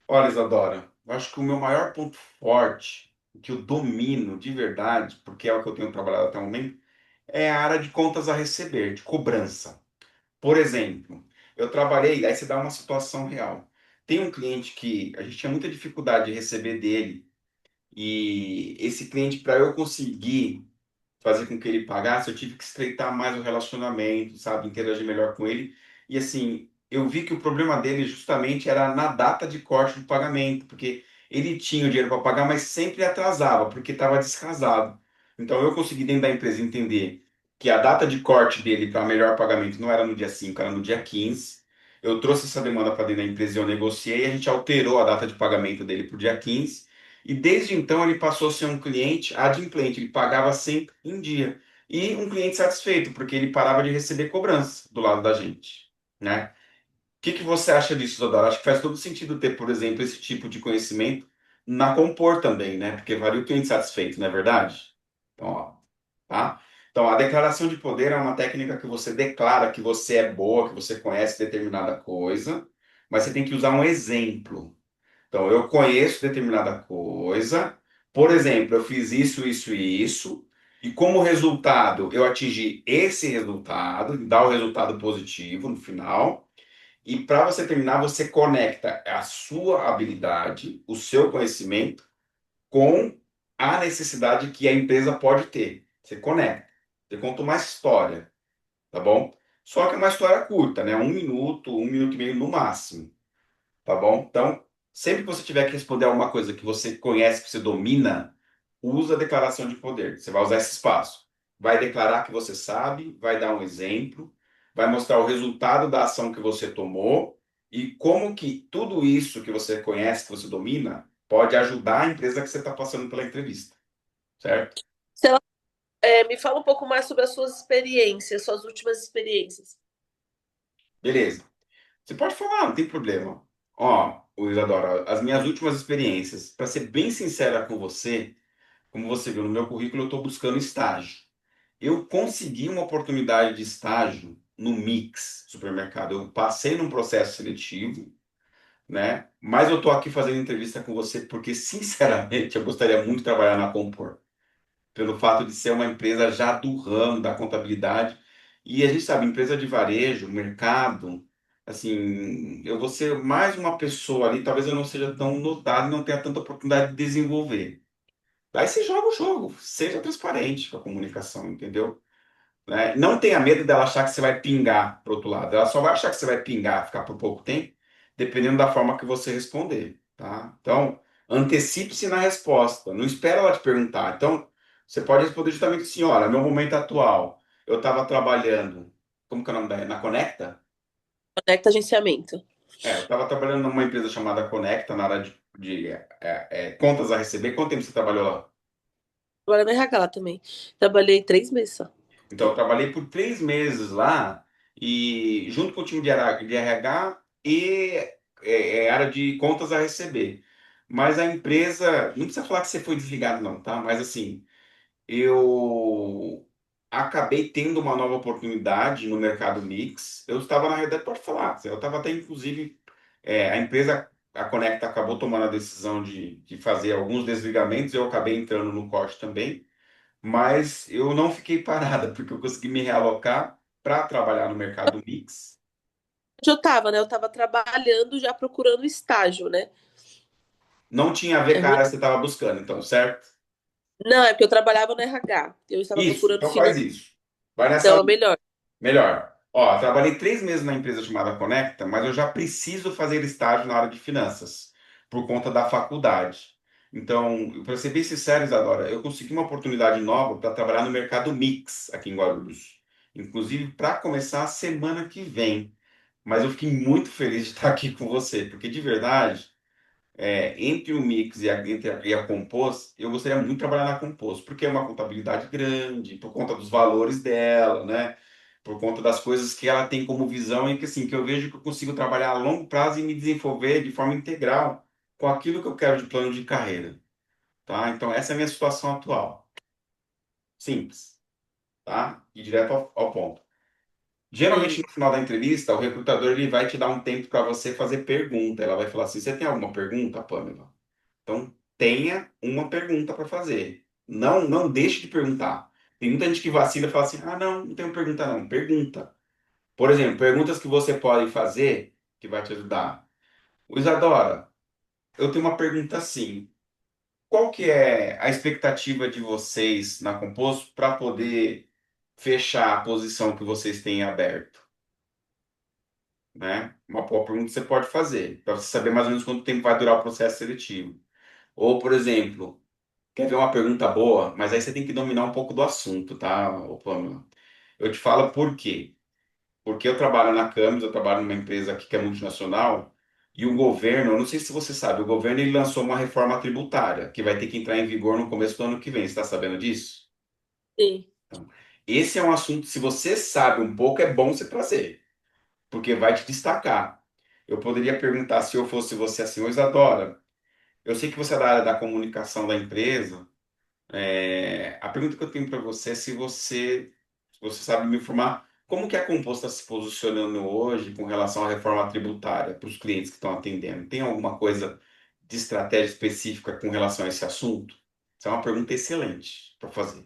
[SPEAKER 1] Olha, Isadora, eu acho que o meu maior ponto forte, o que eu domino de verdade, porque é o que eu tenho trabalhado até o momento, é a área de contas a receber, de cobrança. Por exemplo, eu trabalhei, aí você dá uma situação real. Tem um cliente que a gente tinha muita dificuldade de receber dele, e esse cliente, para eu conseguir fazer com que ele pagasse, eu tive que estreitar mais o relacionamento, sabe, interagir melhor com ele. E assim, eu vi que o problema dele justamente era na data de corte do pagamento, porque ele tinha o dinheiro para pagar, mas sempre atrasava, porque estava descasado. Então eu consegui dentro da empresa entender que a data de corte dele para melhor pagamento não era no dia 5, era no dia 15. Eu trouxe essa demanda para dentro da empresa e eu negociei, a gente alterou a data de pagamento dele para o dia 15. E desde então ele passou a ser um cliente adimplente, ele pagava sempre em dia. E um cliente satisfeito, porque ele parava de receber cobrança do lado da gente, né? O que que você acha disso, Isadora? Acho que faz todo sentido ter, por exemplo, esse tipo de conhecimento na Compor também, né? Porque varia o cliente satisfeito, não é verdade? Então, ó, tá? Então, a declaração de poder é uma técnica que você declara que você é boa, que você conhece determinada coisa, mas você tem que usar um exemplo. Então, eu conheço determinada coisa, por exemplo, eu fiz isso, isso e isso, e como resultado eu atingi esse resultado, dá o resultado positivo no final, e para você terminar, você conecta a sua habilidade, o seu conhecimento, com a necessidade que a empresa pode ter. Você conecta, você conta uma história, tá bom? Só que é uma história curta, né? Um minuto e meio no máximo. Tá bom? Então, sempre que você tiver que responder alguma coisa que você conhece, que você domina, usa a declaração de poder. Você vai usar esse espaço. Vai declarar que você sabe, vai dar um exemplo, vai mostrar o resultado da ação que você tomou e como que tudo isso que você conhece, que você domina, pode ajudar a empresa que você está passando pela entrevista, certo?
[SPEAKER 2] Se ela, me fala um pouco mais sobre as suas experiências, suas últimas experiências.
[SPEAKER 1] Beleza. Você pode falar, não tem problema. Ó, Isadora, as minhas últimas experiências, para ser bem sincera com você, como você viu no meu currículo, eu estou buscando estágio. Eu consegui uma oportunidade de estágio no Mix Supermercado. Eu passei num processo seletivo, né? Mas eu estou aqui fazendo entrevista com você porque, sinceramente, eu gostaria muito de trabalhar na Compor, pelo fato de ser uma empresa já do ramo da contabilidade. E a gente sabe, empresa de varejo, mercado, assim, eu vou ser mais uma pessoa ali, talvez eu não seja tão notado e não tenha tanta oportunidade de desenvolver. Aí você joga o jogo, seja transparente com a comunicação, entendeu? Né? Não tenha medo dela achar que você vai pingar pro outro lado. Ela só vai achar que você vai pingar, ficar por pouco tempo, dependendo da forma que você responder, tá? Então, antecipe-se na resposta. Não espera ela te perguntar. Então, você pode responder justamente assim, olha, meu momento atual, eu estava trabalhando, como que é o nome da? Na Conecta?
[SPEAKER 2] Conecta agenciamento.
[SPEAKER 1] Eu estava trabalhando numa empresa chamada Conecta, na área de contas a receber. Quanto tempo você trabalhou lá?
[SPEAKER 2] Trabalhei na RH lá também. Trabalhei 3 meses só.
[SPEAKER 1] Então, eu trabalhei por 3 meses lá e junto com o time de RH e área de contas a receber. Mas a empresa, não precisa falar que você foi desligado, não, tá? Mas assim, eu acabei tendo uma nova oportunidade no mercado mix. Eu estava, na realidade, pode falar, eu estava até, inclusive, a empresa, a Conecta, acabou tomando a decisão de fazer alguns desligamentos, eu acabei entrando no corte também. Mas eu não fiquei parada, porque eu consegui me realocar para trabalhar no mercado mix.
[SPEAKER 2] Onde eu tava, né? Eu tava trabalhando já procurando estágio, né?
[SPEAKER 1] Não tinha a ver
[SPEAKER 2] É
[SPEAKER 1] com a
[SPEAKER 2] ruim.
[SPEAKER 1] área que você estava buscando, então, certo?
[SPEAKER 2] Não, é porque eu trabalhava no RH. Eu estava
[SPEAKER 1] Isso,
[SPEAKER 2] procurando
[SPEAKER 1] então faz
[SPEAKER 2] financeiro,
[SPEAKER 1] isso. Vai nessa
[SPEAKER 2] então é
[SPEAKER 1] linha.
[SPEAKER 2] melhor.
[SPEAKER 1] Melhor. Ó, eu trabalhei 3 meses na empresa chamada Conecta, mas eu já preciso fazer estágio na área de finanças, por conta da faculdade. Então, para ser bem sincero, Isadora, eu consegui uma oportunidade nova para trabalhar no mercado mix aqui em Guarulhos. Inclusive, para começar a semana que vem. Mas eu fiquei muito feliz de estar aqui com você, porque de verdade, entre o Mix e a Compos, eu gostaria muito de trabalhar na Compos, porque é uma contabilidade grande, por conta dos valores dela, né? Por conta das coisas que ela tem como visão e que, assim, que eu vejo que eu consigo trabalhar a longo prazo e me desenvolver de forma integral com aquilo que eu quero de plano de carreira, tá? Então, essa é a minha situação atual. Simples, tá? E direto ao ponto. Geralmente,
[SPEAKER 2] Sim.
[SPEAKER 1] no final da entrevista, o recrutador ele vai te dar um tempo para você fazer pergunta. Ela vai falar assim: você tem alguma pergunta, Pamela? Então, tenha uma pergunta para fazer. Não, não deixe de perguntar. Tem muita gente que vacila e fala assim: ah, não, não tenho pergunta, não. Pergunta. Por exemplo, perguntas que você pode fazer que vai te ajudar. O Isadora, eu tenho uma pergunta assim. Qual que é a expectativa de vocês na Composto para poder fechar a posição que vocês têm aberto? Né? Uma boa pergunta que você pode fazer, para você saber mais ou menos quanto tempo vai durar o processo seletivo. Ou, por exemplo, quer ver uma pergunta boa, mas aí você tem que dominar um pouco do assunto, tá, ô Pamela? Eu te falo por quê. Porque eu trabalho na Camis, eu trabalho numa empresa aqui que é multinacional, e o governo, eu não sei se você sabe, o governo ele lançou uma reforma tributária, que vai ter que entrar em vigor no começo do ano que vem. Você está sabendo disso?
[SPEAKER 2] Sim.
[SPEAKER 1] Então, esse é um assunto, se você sabe um pouco, é bom você trazer, porque vai te destacar. Eu poderia perguntar se eu fosse você assim, ô Isadora, eu sei que você é da área da comunicação da empresa. A pergunta que eu tenho para você é se você sabe me informar como que a Composta está se posicionando hoje com relação à reforma tributária para os clientes que estão atendendo. Tem alguma coisa de estratégia específica com relação a esse assunto? Essa é uma pergunta excelente para fazer,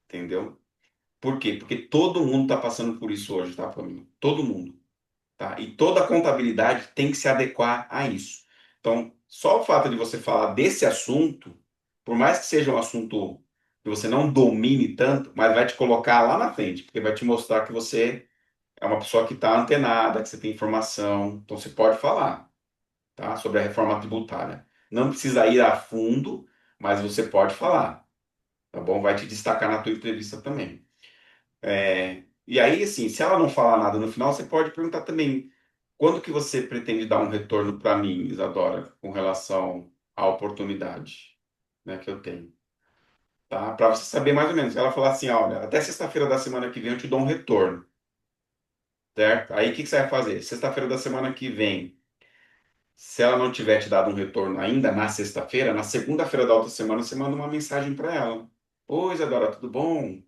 [SPEAKER 1] entendeu? Por quê? Porque todo mundo está passando por isso hoje, tá, família? Todo mundo. Tá? E toda a contabilidade tem que se adequar a isso. Então, só o fato de você falar desse assunto, por mais que seja um assunto que você não domine tanto, mas vai te colocar lá na frente, porque vai te mostrar que você é uma pessoa que está antenada, que você tem informação. Então, você pode falar, tá? Sobre a reforma tributária. Não precisa ir a fundo, mas você pode falar, tá bom? Vai te destacar na tua entrevista também. E aí, assim, se ela não falar nada no final, você pode perguntar também quando que você pretende dar um retorno para mim, Isadora, com relação à oportunidade, né, que eu tenho, tá? Para você saber mais ou menos. Se ela falar assim, olha, até sexta-feira da semana que vem eu te dou um retorno. certo? Aí o que que você vai fazer? Sexta-feira da semana que vem, se ela não tiver te dado um retorno ainda na sexta-feira, na segunda-feira da outra semana, você manda uma mensagem para ela. Oi, Isadora, tudo bom?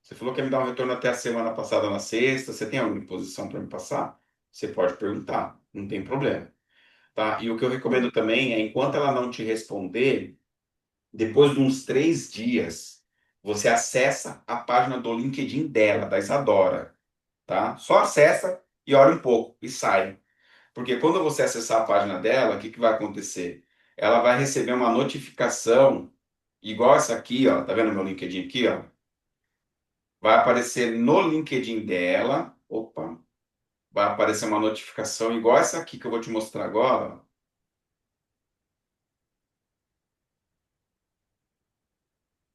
[SPEAKER 1] Você falou que ia me dar um retorno até a semana passada na sexta. Você tem alguma posição para me passar? Você pode perguntar, não tem problema, tá? E o que eu recomendo também é, enquanto ela não te responder, depois de uns 3 dias, você acessa a página do LinkedIn dela, da Isadora, tá? Só acessa e olha um pouco e sai. Porque quando você acessar a página dela, o que que vai acontecer? Ela vai receber uma notificação, igual essa aqui, ó. Tá vendo meu LinkedIn aqui, ó? Vai aparecer no LinkedIn dela. Opa, vai aparecer uma notificação igual essa aqui que eu vou te mostrar agora.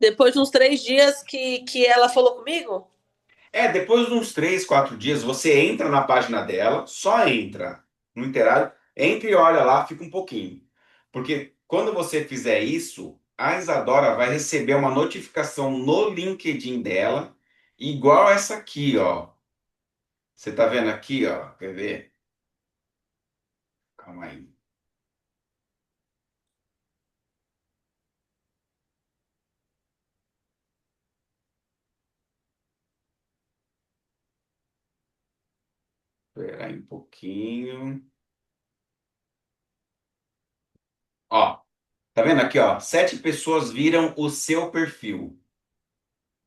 [SPEAKER 2] Depois de uns 3 dias que ela falou comigo?
[SPEAKER 1] É, depois de uns 3, 4 dias, você entra na página dela, só entra, não interage, entra e olha lá, fica um pouquinho. Porque quando você fizer isso, a Isadora vai receber uma notificação no LinkedIn dela, igual essa aqui, ó. Você tá vendo aqui, ó? Quer ver? Calma aí. Espera aí um pouquinho. Ó, tá vendo aqui, ó? 7 pessoas viram o seu perfil.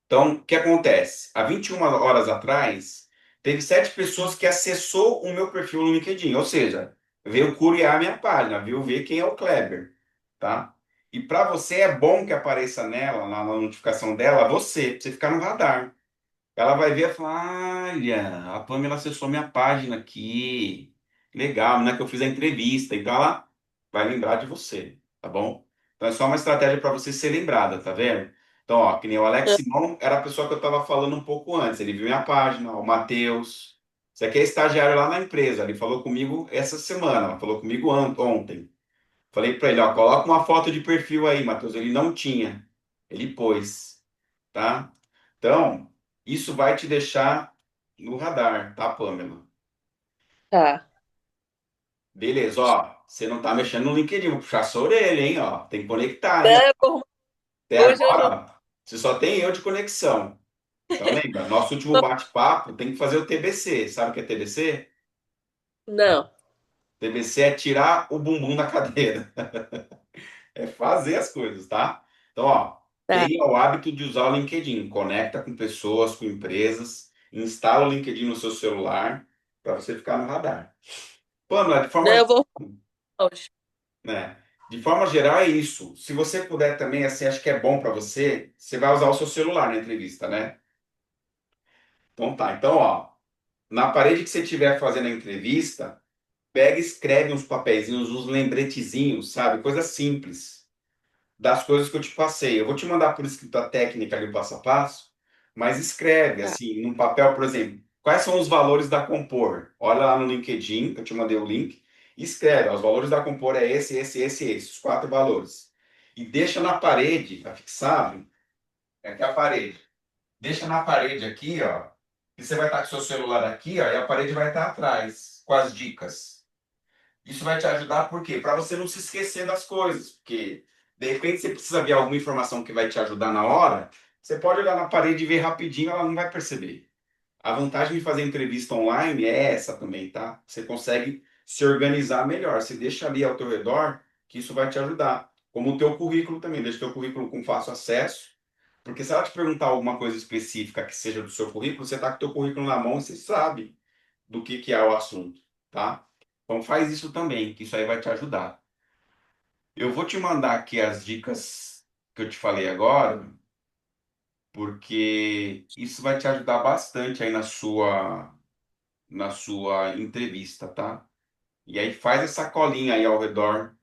[SPEAKER 1] Então, o que acontece? Há 21 horas atrás, teve 7 pessoas que acessou o meu perfil no LinkedIn, ou seja, veio curiar minha página, viu ver quem é o Kleber, tá? E para você é bom que apareça nela, na notificação dela, você, pra você ficar no radar. Ela vai ver e falar, olha, a Pamela acessou minha página aqui. Legal, né? Que eu fiz a entrevista. Então ela vai lembrar de você, tá bom? Então é só uma estratégia para você ser lembrada, tá vendo? Então, ó, que nem o Alex Simão era a pessoa que eu estava falando um pouco antes. Ele viu minha página, o Matheus. Isso aqui é estagiário lá na empresa. Ele falou comigo essa semana, falou comigo ontem. Falei para ele, ó, coloca uma foto de perfil aí, Matheus. Ele não tinha. Ele pôs, tá? Então, isso vai te deixar no radar, tá, Pamela?
[SPEAKER 2] Tá.
[SPEAKER 1] Beleza, ó. Você não tá mexendo no LinkedIn, vou puxar sua orelha, hein, ó. Tem que conectar, hein?
[SPEAKER 2] Né,
[SPEAKER 1] Até
[SPEAKER 2] hoje eu.
[SPEAKER 1] agora, você só tem eu de conexão. Então, lembra, nosso último bate-papo tem que fazer o TBC. Sabe o que é TBC?
[SPEAKER 2] Não.
[SPEAKER 1] TBC é tirar o bumbum da cadeira. É fazer as coisas, tá? Então, ó,
[SPEAKER 2] Tá.
[SPEAKER 1] tenha o hábito de usar o LinkedIn. Conecta com pessoas, com empresas. Instala o LinkedIn no seu celular para você ficar no radar. Pamela, de forma,
[SPEAKER 2] Né, eu vou hoje.
[SPEAKER 1] né, de forma geral é isso. Se você puder também, assim, acho que é bom para você, você vai usar o seu celular na entrevista, né? Então tá. Então, ó, na parede que você estiver fazendo a entrevista, pega e escreve uns papeizinhos, uns lembretezinhos, sabe? Coisa simples das coisas que eu te passei. Eu vou te mandar por escrito a técnica ali, o passo a passo, mas escreve
[SPEAKER 2] Tá.
[SPEAKER 1] assim, num papel, por exemplo, quais são os valores da Compor. Olha lá no LinkedIn, eu te mandei o link, e escreve, ó, os valores da Compor é esse, os 4 valores. E deixa na parede, tá fixado? É aqui a parede. Deixa na parede aqui, ó, e você vai estar com o seu celular aqui, ó, e a parede vai estar atrás, com as dicas. Isso vai te ajudar, por quê? Para você não se esquecer das coisas, porque de repente você precisa ver alguma informação que vai te ajudar na hora, você pode olhar na parede e ver rapidinho, ela não vai perceber. A vantagem de fazer entrevista online é essa também, tá? Você consegue se organizar melhor. Você deixa ali ao teu redor, que isso vai te ajudar. Como o teu currículo também, deixa o teu currículo com fácil acesso, porque se ela te perguntar alguma coisa específica que seja do seu currículo, você está com o teu currículo na mão e você sabe do que é o assunto, tá? Então faz isso também, que isso aí vai te ajudar. Eu vou te mandar aqui as dicas que eu te falei agora, porque isso vai te ajudar bastante aí na sua entrevista, tá? E aí faz essa colinha aí ao redor,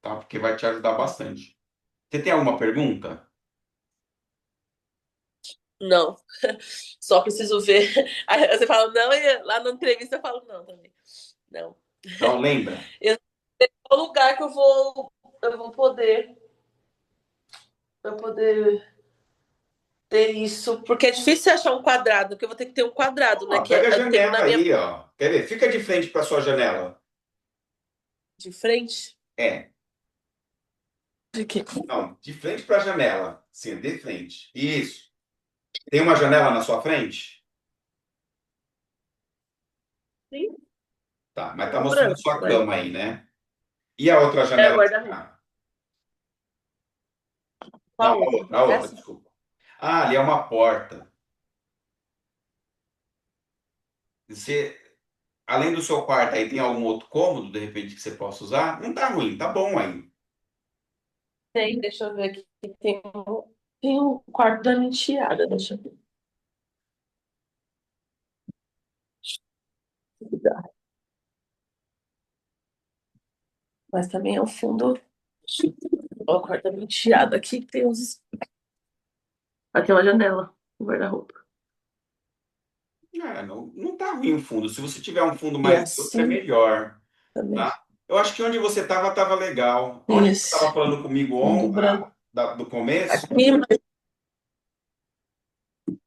[SPEAKER 1] tá? Porque vai te ajudar bastante. Você tem alguma pergunta?
[SPEAKER 2] Não. Só preciso ver. Aí você fala não, e lá na entrevista eu falo não também. Não.
[SPEAKER 1] Então lembra,
[SPEAKER 2] Esse é o lugar que eu vou poder. Eu poder. ter isso, porque é difícil você achar um quadrado, porque eu vou ter que ter um quadrado, né?
[SPEAKER 1] Ó,
[SPEAKER 2] Que
[SPEAKER 1] pega a
[SPEAKER 2] eu tenho
[SPEAKER 1] janela
[SPEAKER 2] na minha
[SPEAKER 1] aí, ó. Quer ver? Fica de frente para sua janela.
[SPEAKER 2] de frente.
[SPEAKER 1] É,
[SPEAKER 2] Fiquei.
[SPEAKER 1] não, de frente para a janela. Sim, de frente. Isso. Tem uma janela na sua frente?
[SPEAKER 2] Sim,
[SPEAKER 1] Tá, mas tá
[SPEAKER 2] um
[SPEAKER 1] mostrando
[SPEAKER 2] branco,
[SPEAKER 1] sua
[SPEAKER 2] mas
[SPEAKER 1] cama aí, né? E a outra
[SPEAKER 2] é
[SPEAKER 1] janela que
[SPEAKER 2] guarda-roupa.
[SPEAKER 1] tá? Não,
[SPEAKER 2] Qual outra?
[SPEAKER 1] a outra,
[SPEAKER 2] Essa?
[SPEAKER 1] desculpa. Ah, ali é uma porta. Você, além do seu quarto, aí tem algum outro cômodo, de repente, que você possa usar? Não tá ruim, tá bom aí.
[SPEAKER 2] Tem, deixa eu ver aqui. Tem um quarto da minha enteada, deixa eu ver. Mas também é um fundo. Ó, o quarto da minha enteada aqui tem uns. Aqui é uma janela, um guarda-roupa.
[SPEAKER 1] Ah, não, não tá ruim o fundo. Se você tiver um fundo
[SPEAKER 2] E
[SPEAKER 1] mais neutro, é
[SPEAKER 2] assim
[SPEAKER 1] melhor,
[SPEAKER 2] também.
[SPEAKER 1] tá? Eu acho que onde você tava legal.
[SPEAKER 2] Tem
[SPEAKER 1] Onde você estava
[SPEAKER 2] esse
[SPEAKER 1] falando comigo
[SPEAKER 2] fundo branco.
[SPEAKER 1] do começo,
[SPEAKER 2] Aqui,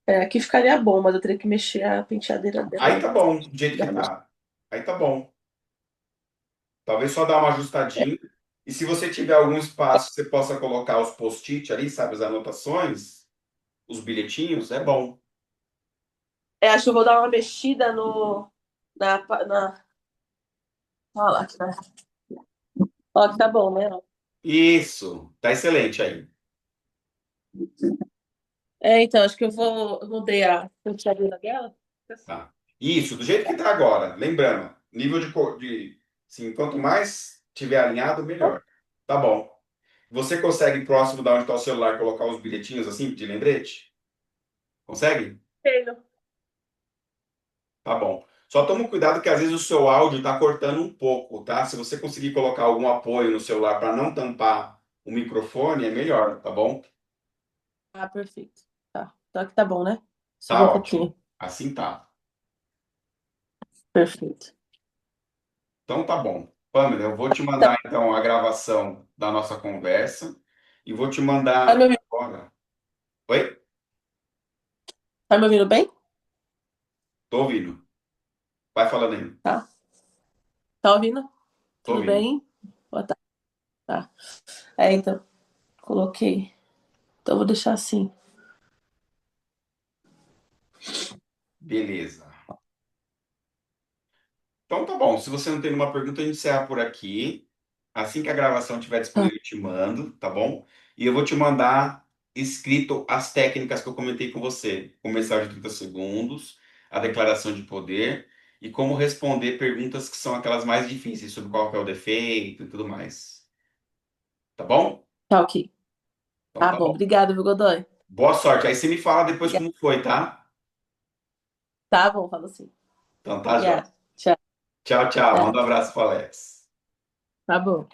[SPEAKER 2] aqui ficaria bom, mas eu teria que mexer a penteadeira
[SPEAKER 1] aí
[SPEAKER 2] dela.
[SPEAKER 1] tá bom, do jeito que tá. Aí tá bom. Talvez só dar uma ajustadinha. E se você tiver algum espaço que você possa colocar os post-it ali, sabe, as anotações, os bilhetinhos, é bom.
[SPEAKER 2] Acho que eu vou dar uma mexida no. Na. Olha lá, que tá. Ó, que tá bom, né?
[SPEAKER 1] Isso, tá excelente aí.
[SPEAKER 2] Então, acho que eu mudei a penteadeira dela. Fica assim.
[SPEAKER 1] Tá. Isso, do jeito que tá agora. Lembrando, nível sim, quanto mais tiver alinhado, melhor. Tá bom. Você consegue próximo da onde está o celular colocar os bilhetinhos assim de lembrete? Consegue?
[SPEAKER 2] Tenho.
[SPEAKER 1] Tá bom. Só toma cuidado que às vezes o seu áudio está cortando um pouco, tá? Se você conseguir colocar algum apoio no celular para não tampar o microfone, é melhor, tá bom?
[SPEAKER 2] Ah, perfeito. Tá. Então aqui tá bom, né? Subiu
[SPEAKER 1] Tá
[SPEAKER 2] um
[SPEAKER 1] ótimo.
[SPEAKER 2] pouquinho.
[SPEAKER 1] Assim tá.
[SPEAKER 2] Perfeito.
[SPEAKER 1] Então tá bom. Pamela, eu vou te
[SPEAKER 2] Tá,
[SPEAKER 1] mandar então a gravação da nossa conversa e vou te
[SPEAKER 2] tá me
[SPEAKER 1] mandar
[SPEAKER 2] ouvindo,
[SPEAKER 1] agora. Oi?
[SPEAKER 2] tá me ouvindo bem?
[SPEAKER 1] Tô ouvindo. Vai falando aí.
[SPEAKER 2] Tá. Tá ouvindo?
[SPEAKER 1] Tô
[SPEAKER 2] Tudo
[SPEAKER 1] ouvindo.
[SPEAKER 2] bem? Boa tarde. Tá. Então, coloquei. Então, eu vou deixar assim.
[SPEAKER 1] Beleza. Então tá bom. Se você não tem nenhuma pergunta, a gente encerra por aqui. Assim que a gravação estiver
[SPEAKER 2] Tá,
[SPEAKER 1] disponível, eu te mando, tá bom? E eu vou te mandar escrito as técnicas que eu comentei com você. Comercial de 30 segundos, a declaração de poder e como responder perguntas que são aquelas mais difíceis, sobre qual que é o defeito e tudo mais. Tá bom?
[SPEAKER 2] tá ok.
[SPEAKER 1] Então
[SPEAKER 2] Tá
[SPEAKER 1] tá
[SPEAKER 2] bom.
[SPEAKER 1] bom.
[SPEAKER 2] Obrigada, viu, Godoy?
[SPEAKER 1] Boa sorte. Aí você me fala depois
[SPEAKER 2] Obrigada.
[SPEAKER 1] como foi, tá?
[SPEAKER 2] Tá bom, fala assim.
[SPEAKER 1] Então tá, Jó.
[SPEAKER 2] Obrigada. Tchau.
[SPEAKER 1] Tchau, tchau. Manda um
[SPEAKER 2] Até.
[SPEAKER 1] abraço pro Alex.
[SPEAKER 2] Tá bom.